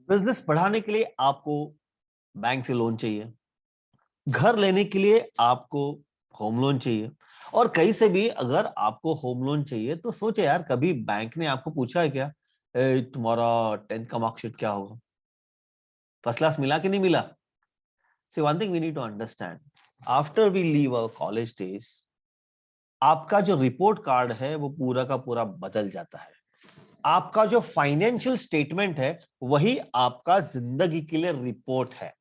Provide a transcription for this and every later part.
Business बढ़ाने के लिए आपको बैंक से लोन चाहिए, घर लेने के लिए आपको होम लोन चाहिए, और कहीं से भी अगर आपको होम लोन चाहिए तो सोचे यार, कभी बैंक ने आपको पूछा है क्या तुम्हारा 10th का मार्कशीट क्या होगा, फर्स्ट क्लास मिला कि नहीं मिला? See one thing we need to understand, after we leave our college days आपका जो रिपोर्ट कार्ड है वो पूरा का पूरा बदल जाता है। आपका जो फाइनेंशियल स्टेटमेंट है वही आपका जिंदगी के लिए रिपोर्ट है।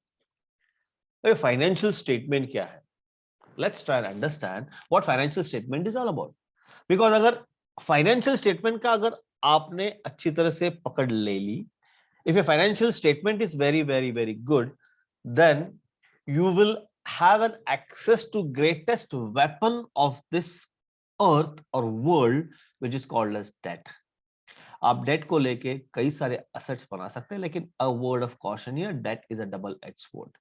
तो फाइनेंशियल स्टेटमेंट क्या है? Let's try and understand what financial statement is all about. Because अगर फाइनेंशियल स्टेटमेंट का अगर आपने अच्छी तरह से पकड़ ले ली, if your financial statement is very very very good, then you will have an access to greatest weapon of this earth or world, which is called as debt. आप डेट को लेके कई सारे असेट्स बना सकते हैं, लेकिन a word of caution here, debt is a double edged sword.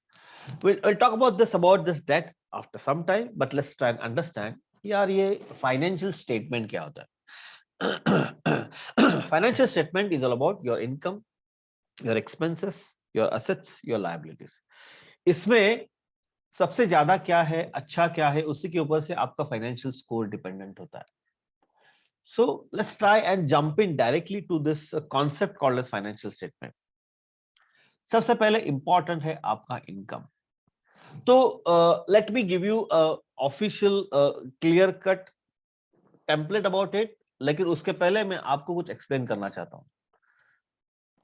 We'll talk about this debt after some time, but let's try and understand यार ये फाइनेंशियल स्टेटमेंट क्या होता है। Financial statement is all about your income, your expenses, your assets, your liabilities. इसमें सबसे ज्यादा क्या है, अच्छा क्या है, उसी के ऊपर से आपका फाइनेंशियल स्कोर डिपेंडेंट होता है। So let's try and jump in directly to this concept called as financial statement. सबसे पहले इंपॉर्टेंट है आपका इनकम। तो let me give you official clear cut template about it, लेकिन उसके पहले मैं आपको कुछ एक्सप्लेन करना चाहता हूं।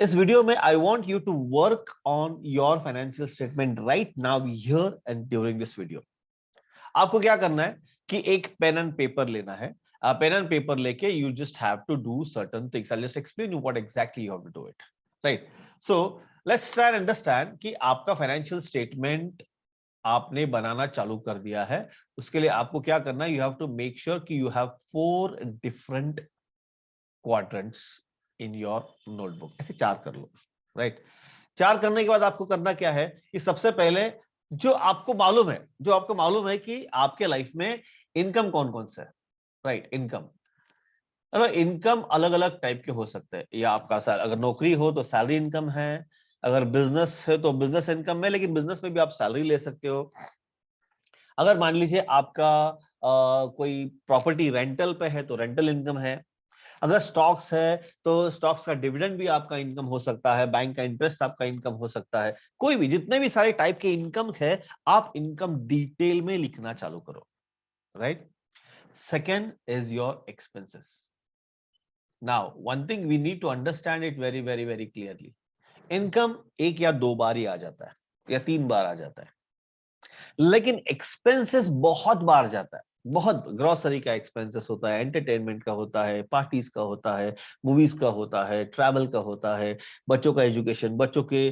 इस वीडियो में I want you to work on your financial statement right now here and during this video. आपको क्या करना है कि एक पेन एंड पेपर लेना है। पेन एंड पेपर लेके you just have to do certain things. I just explain you what exactly you have to do it, right? So let's try and understand कि आपका फाइनेंशियल स्टेटमेंट आपने बनाना चालू कर दिया है। उसके लिए आपको क्या करना है, you have to make sure कि you have 4 different quadrants in your notebook. ऐसे 4 कर लो, राइट? 4 करने के बाद आपको करना क्या है कि सबसे पहले जो आपको मालूम है कि आपके लाइफ में इनकम कौन कौन सा है, राइट? इनकम, इनकम अलग अलग टाइप के हो सकते हैं। या आपका अगर नौकरी हो तो सैलरी इनकम है, अगर बिजनेस है तो बिजनेस इनकम है, लेकिन बिजनेस में भी आप सैलरी ले सकते हो। अगर मान लीजिए आपका कोई प्रॉपर्टी रेंटल पे है तो रेंटल इनकम है। अगर स्टॉक्स है तो स्टॉक्स का डिविडेंड भी आपका इनकम हो सकता है, बैंक का इंटरेस्ट आपका इनकम हो सकता है। कोई भी, जितने भी सारे टाइप के इनकम है, आप इनकम डिटेल में लिखना चालू करो, right? Second is your expenses. Now one thing we need to understand it very very very clearly. Income एक या 2 बार ही आ जाता है या 3 बार आ जाता है, लेकिन एक्सपेंसेस बहुत बार जाता है। बहुत, ग्रोसरी का एक्सपेंसेस होता है, एंटरटेनमेंट का होता है, पार्टीज का होता है, मूवीज का होता है, ट्रैवल का होता है, बच्चों का एजुकेशन, बच्चों के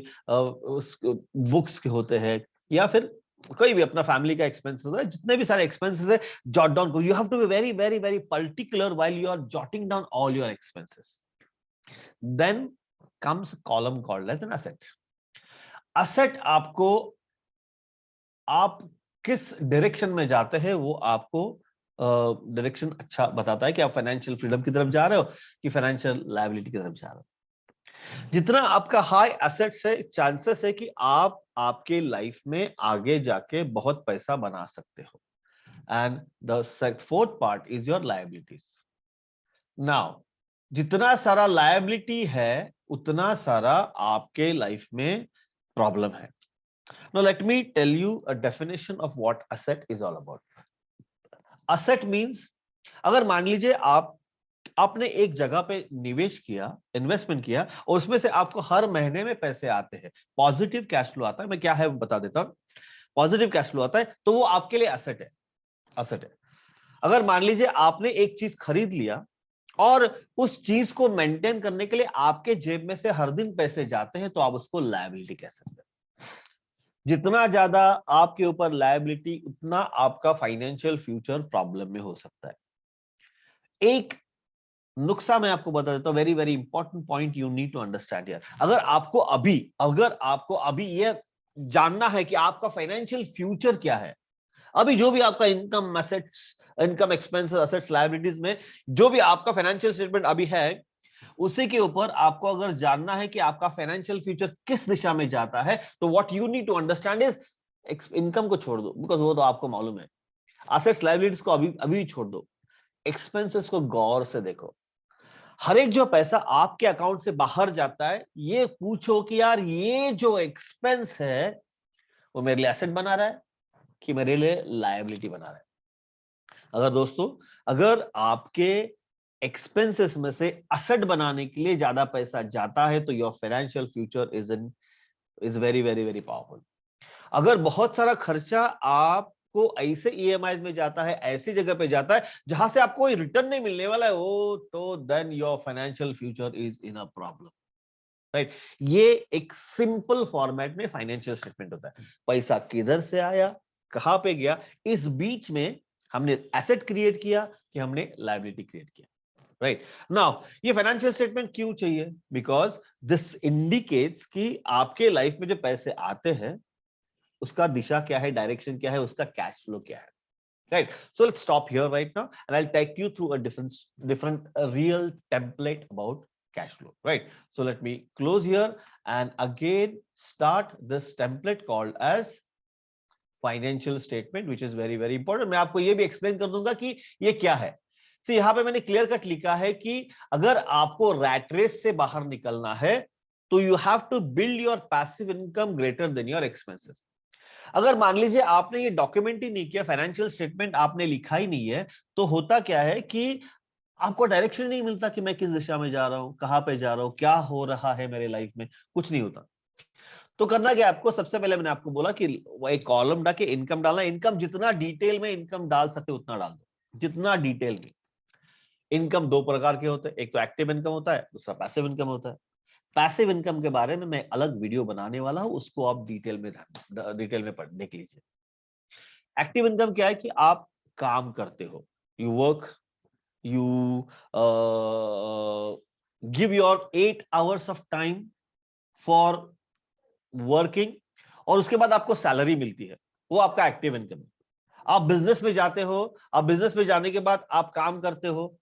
बुक्स के होते हैं, या फिर कोई भी अपना फैमिली का एक्सपेंसेस होता है। जितने भी सारे एक्सपेंसेस है, जॉट डाउन करो। You have to be very very very particular while you are jotting down all your expenses. Then comes column called as an asset. Asset आपको, आप किस डायरेक्शन में जाते हैं वो आपको डायरेक्शन अच्छा बताता है कि आप फाइनेंशियल फ्रीडम की तरफ जा रहे हो कि फाइनेंशियल लायबिलिटी की तरफ जा रहे हो। जितना आपका हाई एसेट्स है, चांसेस है कि आप आपके लाइफ में आगे जाके बहुत पैसा बना सकते हो। And the fourth part is your liabilities. Now जितना सारा लायबिलिटी है उतना सारा आपके लाइफ में प्रॉब्लम है। Now let me tell you a definition of what asset is all about. Asset means, अगर मान लीजिए आपने एक जगह पे निवेश किया, इन्वेस्टमेंट किया, और उसमें से आपको हर महीने में पैसे आते हैं, पॉजिटिव कैश फ्लो आता है। मैं क्या है बता देता हूं। पॉजिटिव कैश फ्लो आता है तो वो आपके लिए एसेट है, एसेट है। अगर मान लीजिए आपने एक चीज खरीद लिया और उस चीज को मेंटेन करने के लिए आपके जेब में से हर दिन पैसे जाते हैं, तो आप उसको लायबिलिटी कह सकते हैं। जितना ज्यादा आपके ऊपर लायबिलिटी, उतना आपका फाइनेंशियल फ्यूचर प्रॉब्लम में हो सकता है। एक नुक्सा मैं आपको बता देता हूं, very very important point you need to understand here. अगर आपको अभी ये जानना है कि आपका फाइनेंशियल फ्यूचर क्या है, अभी जो भी आपका income, assets, income, expenses, assets, liabilities में जो भी आपका फाइनेंशियल स्टेटमेंट अभी है, उसी के ऊपर आपको अगर जानना है कि आपका फाइनेंशियल फ्यूचर किस दिशा में जाता है, तो what you need to understand is income को छोड़ दो, बिकॉज वो तो आपको मालूम है। एसेट्स लायबिलिटीज को अभी अभी छोड़ दो, एक्सपेंसेस को गौर से देखो। हर एक जो पैसा आपके अकाउंट से बाहर जाता है, ये पूछो कि यार ये जो एक्सपेंस है वो मेरे लिए एसेट बना रहा है कि मेरे लिए लायबिलिटी बना रहा है। अगर दोस्तों, अगर आपके एक्सपेंसेस में से असेट बनाने के लिए ज्यादा पैसा जाता है, तो your financial future is very very very powerful. अगर बहुत सारा खर्चा आपको ऐसे ईएमआई में जाता है, ऐसी जगह पे जाता है जहां से आपको कोई रिटर्न नहीं मिलने वाला है, वो तो then your financial future is in a problem, right. ये एक सिंपल फॉर्मेट में फाइनेंशियल स्टेटमेंट होता है। पैसा किधर से आया, कहां पे गया, इस बीच में हमने एसेट क्रिएट किया कि हमने लायबिलिटी क्रिएट किया, राइट। नाउ ये फाइनेंशियल स्टेटमेंट क्यों चाहिए? बिकॉज दिस इंडिकेट्स कि आपके लाइफ में जो पैसे आते हैं उसका दिशा क्या है, डायरेक्शन क्या है, उसका कैश फ्लो क्या है, right? So let's stop here right now, and I'll take you through a different real template about cash flow, right? So let me close here and again start this template called as financial statement, which is very very important. मैं आपको ये भी explain कर दूंगा कि ये क्या है। See, यहाँ पे मैंने क्लियर कट लिखा है कि अगर आपको रैट रेस से बाहर निकलना है, तो you have to build your passive income greater than your expenses. अगर मान लीजिए आपने ये डॉक्यूमेंट ही नहीं किया, फाइनेंशियल स्टेटमेंट आपने लिखा ही नहीं है, तो होता क्या है कि आपको डायरेक्शन नहीं मिलता कि मैं किस दिशा में जा रहा हूं, कहां पे जा रहा हूं, क्या हो रहा है मेरे लाइफ में, कुछ नहीं होता। तो करना क्या आपको, सबसे पहले मैंने आपको बोला कि वो एक कॉलम डाल के इनकम डालना। इनकम जितना डिटेल में इनकम डाल सकते उतना डाल दो, जितना डिटेल में। इनकम दो प्रकार के होते हैं, एक तो एक्टिव इनकम होता है, दूसरा पैसिव इनकम होता है। पैसिव इनकम के बारे में मैं अलग वीडियो बनाने वाला हूं, उसको आप डिटेल में देख लीजिए। एक्टिव इनकम क्या है कि आप काम करते हो, you work, you give your 8 hours of time for working, और उसके बाद आपको सैलरी मिलती है, वो आपका एक्टिव इनकम है। आप बिजनेस में जाते हो, आप बिजनेस में जाने के बाद आप काम करते हो,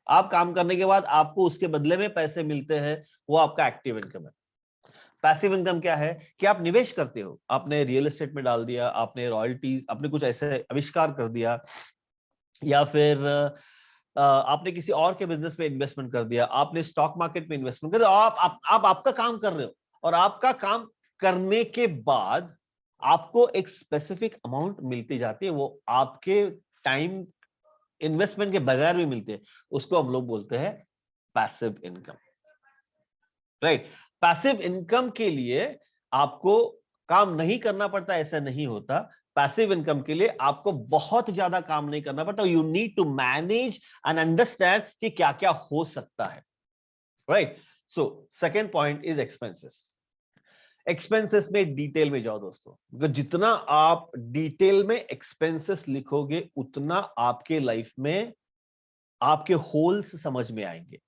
आप काम करने के बाद आपको उसके बदले में पैसे मिलते हैं, वो आपका एक्टिव इनकम है। पैसिव इनकम क्या है कि आप निवेश करते हो, आपने रियल एस्टेट में डाल दिया, आपने रॉयल्टीज, आपने कुछ ऐसे आविष्कार कर दिया, या फिर आपने किसी और के बिजनेस में इन्वेस्टमेंट कर दिया, आपने स्टॉक मार्केट में इन्वेस्टमेंट कर दिया। आप आपका काम कर रहे हो, और आपका काम करने के बाद आपको एक स्पेसिफिक अमाउंट मिलती जाती है, वो आपके टाइम इन्वेस्टमेंट के बगैर भी मिलते हैं, उसको हम लोग बोलते हैं passive income, right. Passive income के लिए आपको काम नहीं करना पड़ता, ऐसा नहीं होता। पैसिव इनकम के लिए आपको बहुत ज्यादा काम नहीं करना पड़ता, you need to manage and understand कि क्या क्या हो सकता है, right. So second point is expenses. Expenses में डिटेल में जाओ दोस्तों, because जितना आप डिटेल में एक्सपेंसेस लिखोगे उतना आपके लाइफ में आपके होल्स समझ में आएंगे।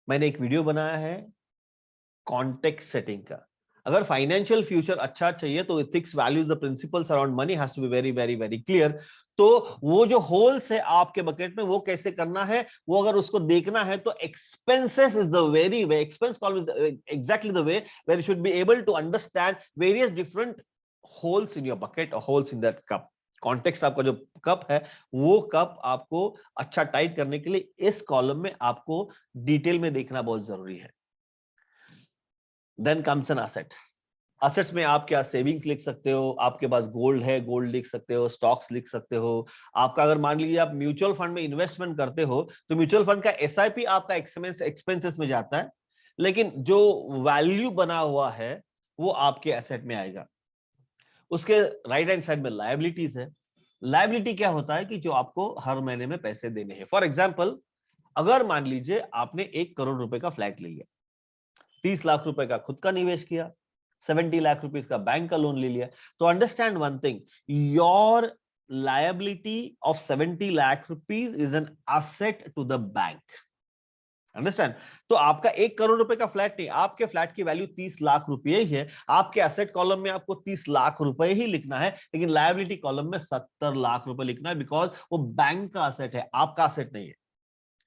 मैंने एक वीडियो बनाया है कॉन्टेक्स्ट सेटिंग का। अगर फाइनेंशियल फ्यूचर अच्छा चाहिए तो ethics, values, the principles around money has to be very very very clear. तो वो जो होल्स है आपके बकेट में, वो कैसे करना है, वो अगर उसको देखना है तो expenses is the very way, expense column is exactly the way where you should be able to understand various different holes in your bucket और holes in that cup. Context आपका जो कप है, वो कप आपको अच्छा tight करने के लिए इस कॉलम में आपको डिटेल में देखना बहुत जरूरी है। Then comes an assets. Assets में आप क्या सेविंग्स लिख सकते हो, आपके पास गोल्ड है, गोल्ड लिख सकते हो, स्टॉक्स लिख सकते हो। आपका अगर मान लीजिए आप म्यूचुअल फंड में इन्वेस्टमेंट करते हो, तो म्यूचुअल फंड का एसआईपी आपका एक्सपेंसेस में जाता है, लेकिन जो वैल्यू बना हुआ है वो आपके एसेट में आएगा। उसके राइट हैंड साइड में लायबिलिटीज है। लायबिलिटी क्या होता है कि जो आपको हर महीने में पैसे देने हैं। फॉर एग्जाम्पल, अगर मान लीजिए आपने 1 करोड़ रुपए का फ्लैट लिया, 30 लाख रुपए का खुद का निवेश किया, 70 लाख रुपीस का बैंक का लोन ले लिया, तो understand one thing, your liability of 70 lakh rupees is an asset to the bank. Understand? तो आपका 1 करोड़ रुपए का फ्लैट नहीं, आपके फ्लैट की वैल्यू 30 लाख रुपए ही है। आपके एसेट कॉलम में आपको 30 लाख रुपए ही लिखना है, लेकिन लायबिलिटी कॉलम में 70 लाख रुपए लिखना है, बिकॉज वो बैंक का एसेट है, आपका एसेट नहीं है।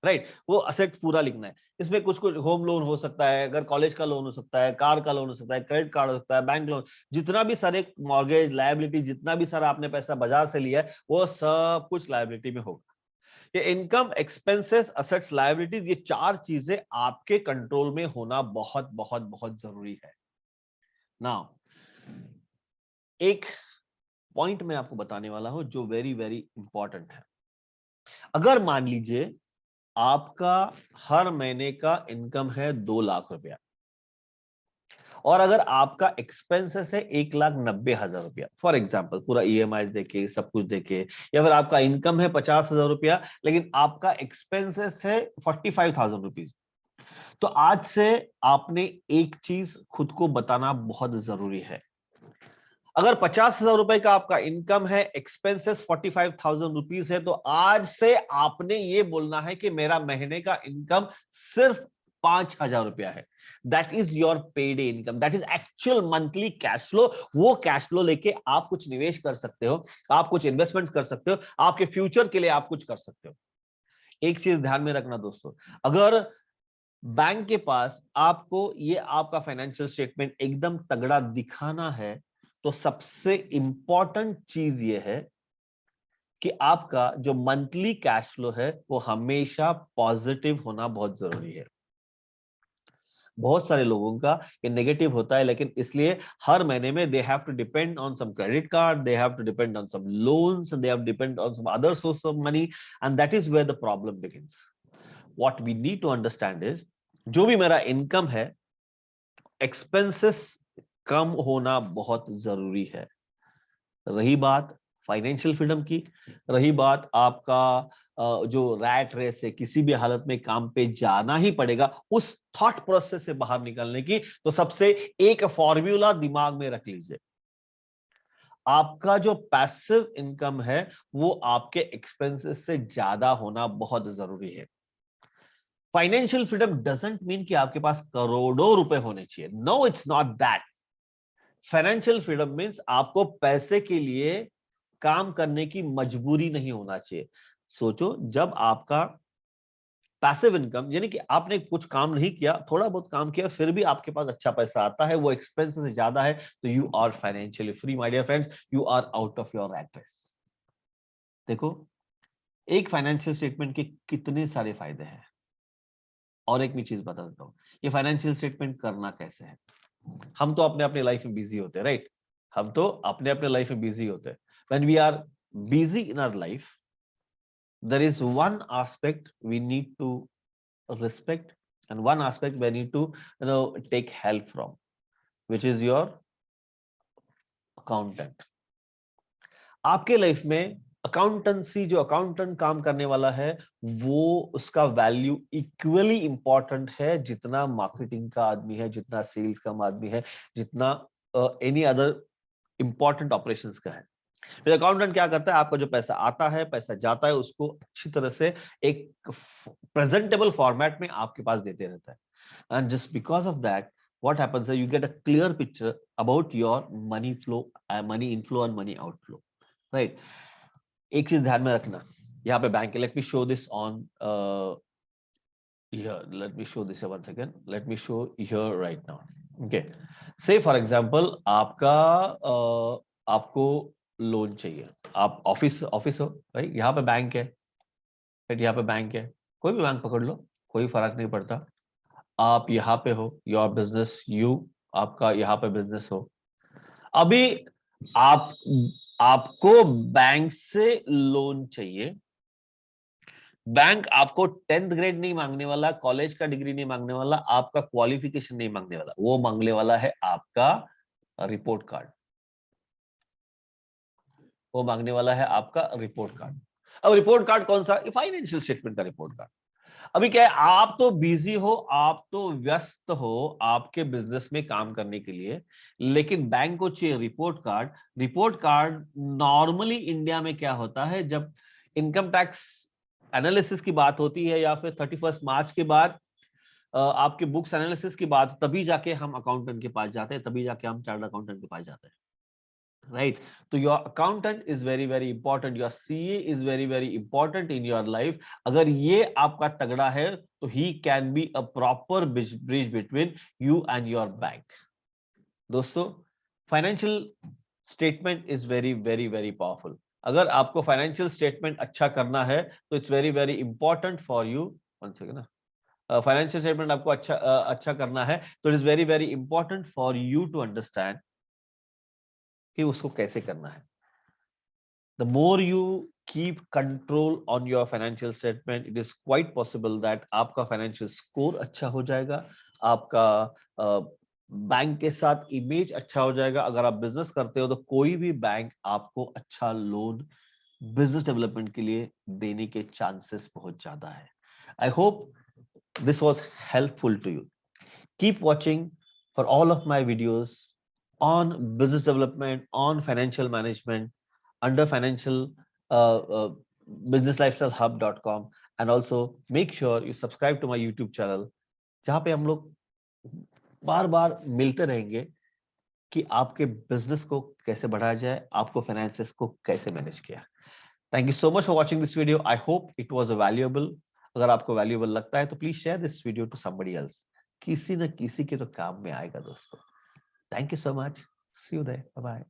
राइट, वो असेट पूरा लिखना है। इसमें कुछ कुछ होम लोन हो सकता है, अगर कॉलेज का लोन हो सकता है, कार का लोन हो सकता है, क्रेडिट कार्ड हो सकता है, बैंक लोन, जितना भी सारे मॉर्गेज लायबिलिटी, जितना भी सारा आपने पैसा बाजार से लिया है, वो सब कुछ लायबिलिटी में होगा। ये इनकम, एक्सपेंसेस, असेट्स, लायबिलिटीज, ये चार चीजें आपके कंट्रोल में होना बहुत बहुत बहुत जरूरी है। नाउ एक पॉइंट मैं आपको बताने वाला हूं जो वेरी वेरी इंपॉर्टेंट है। अगर मान लीजिए आपका हर महीने का इनकम है 2 लाख रुपया, और अगर आपका एक्सपेंसेस है 1,90,000 रुपया, फॉर एग्जाम्पल पूरा ईएमआई देके सब कुछ देके, या फिर आपका इनकम है 50,000 रुपया लेकिन आपका एक्सपेंसेस है 45,000 रुपीज, तो आज से आपने एक चीज खुद को बताना बहुत जरूरी है। अगर 50,000 रुपए का आपका इनकम है, एक्सपेंसेस 45,000 रुपीज है, तो आज से आपने ये बोलना है कि मेरा महीने का इनकम सिर्फ 5,000 रुपया है। That is your paid income, that is actual monthly cash flow. वो कैश फ्लो लेके आप कुछ निवेश कर सकते हो, आप कुछ इन्वेस्टमेंट कर सकते हो, आपके फ्यूचर के लिए आप कुछ कर सकते हो। एक चीज ध्यान में रखना दोस्तों, अगर बैंक के पास आपको ये आपका फाइनेंशियल स्टेटमेंट एकदम तगड़ा दिखाना है, तो सबसे इंपॉर्टेंट चीज ये है कि आपका जो मंथली कैश फ्लो है वो हमेशा पॉजिटिव होना बहुत जरूरी है। बहुत सारे लोगों का ये नेगेटिव होता है, लेकिन इसलिए हर महीने में they have to depend on some credit card, they have to depend on some loans, they have depend on some other source of money, and that is where the problem begins. What we need to understand is, जो भी मेरा income है, expenses कम होना बहुत जरूरी है। रही बात फाइनेंशियल फ्रीडम की, रही बात आपका जो रैट रेस है, किसी भी हालत में काम पे जाना ही पड़ेगा, उस थॉट प्रोसेस से बाहर निकलने की, तो सबसे एक फॉर्मूला दिमाग में रख लीजिए। आपका जो पैसिव इनकम है वो आपके एक्सपेंसेस से ज्यादा होना बहुत जरूरी है। फाइनेंशियल फ्रीडम डजंट मीन कि आपके पास करोड़ों रुपए होने चाहिए। No, it's not that. Financial freedom means आपको पैसे के लिए काम करने की मजबूरी नहीं होना चाहिए। सोचो, जब आपका पैसिव इनकम, यानी कि आपने कुछ काम नहीं किया, थोड़ा बहुत काम किया, फिर भी आपके पास अच्छा पैसा आता है, वो एक्सपेंस से ज्यादा है, तो you are financially free my dear friends, you are out of your rat race. देखो, एक फाइनेंशियल स्टेटमेंट के कितने सारे फायदे हैं, और एक भी चीज बता देता हूं, ये फाइनेंशियल स्टेटमेंट करना कैसे है। हम तो अपने अपने लाइफ में बिजी होते हैं, राइट, हम तो अपने अपने लाइफ में बिजी होते हैं। When we are busy in our life, there is one aspect we need to respect, and one aspect we need to take help from, which is your accountant. आपके life में accountancy, जो accountant काम करने वाला है, वो उसका value equally important है जितना मार्केटिंग का आदमी है, जितना सेल्स का आदमी है, जितना एनी अदर इंपॉर्टेंट ऑपरेशंस का है। फिर अकाउंटेंट क्या करता है, आपका जो पैसा आता है, पैसा जाता है, उसको अच्छी तरह से एक प्रेजेंटेबल फॉर्मेट में आपके पास देते रहता है। And just because of that, what happens है, you get a clear picture about your money flow, money inflow and money outflow, right. एक चीज ध्यान में रखना, यहाँ पे bank, let me show this on here, let me show this one second, let me show here right now. Okay, say for example, आपका आपको loan चाहिए, आप ऑफिस ऑफिस हो, राइट, यहाँ पे बैंक है, राइट, यहाँ पे बैंक है, कोई भी बैंक पकड़ लो, कोई फर्क नहीं पड़ता। आप यहाँ पे हो, योर बिजनेस, यू, आपका यहाँ पे बिजनेस हो। अभी आप आपको बैंक से लोन चाहिए। बैंक आपको 10th ग्रेड नहीं मांगने वाला, कॉलेज का डिग्री नहीं मांगने वाला, आपका क्वालिफिकेशन नहीं मांगने वाला, वो मांगने वाला है आपका रिपोर्ट कार्ड। वो मांगने वाला है आपका रिपोर्ट कार्ड। अब रिपोर्ट कार्ड कौन सा? फाइनेंशियल स्टेटमेंट का रिपोर्ट कार्ड। अभी क्या है, आप तो बिजी हो, आप तो व्यस्त हो आपके बिजनेस में काम करने के लिए, लेकिन बैंक को चाहिए report card. Report card normally India में क्या होता है, जब इनकम टैक्स एनालिसिस की बात होती है, या फिर 31 मार्च के बाद आपके बुक्स एनालिसिस की बात, तभी जाके हम अकाउंटेंट के पास जाते हैं, तभी जाके हम चार्टर्ड अकाउंटेंट के पास जाते हैं। right? So your accountant is very very important, your CA is very very important in your life. अगर ये आपका तगड़ा है तो he can be a proper bridge between you and your bank. दोस्तों, financial statement is very very very powerful. अगर आपको financial statement अच्छा करना है तो it's very very important for you. One second ना. फाइनेंशियल स्टेटमेंट आपको अच्छा करना है तो it is very very important for you to understand कि उसको कैसे करना है. The more you keep control on your financial statement, it is quite possible that आपका financial score अच्छा हो जाएगा, आपका बैंक के साथ इमेज अच्छा हो जाएगा. अगर आप बिजनेस करते हो तो कोई भी बैंक आपको अच्छा लोन बिजनेस डेवलपमेंट के लिए देने के चांसेस बहुत ज्यादा है. I hope this was helpful to you. Keep watching for all of my videos on business development, on financial management, under financial businesslifestylehub.com, and also make sure you subscribe to my YouTube channel, जहाँ पे हम लोग बार बार मिलते रहेंगे कि आपके business को कैसे बढ़ाया जाए, आपको फाइनेंसेस को कैसे मैनेज किया. Thank you so much for watching this video. I hope it was valuable. अगर आपको वैल्यूएबल लगता है तो please share this video to somebody else. किसी न किसी के तो काम में आएगा दोस्तों. Thank you so much. See you there. Bye bye.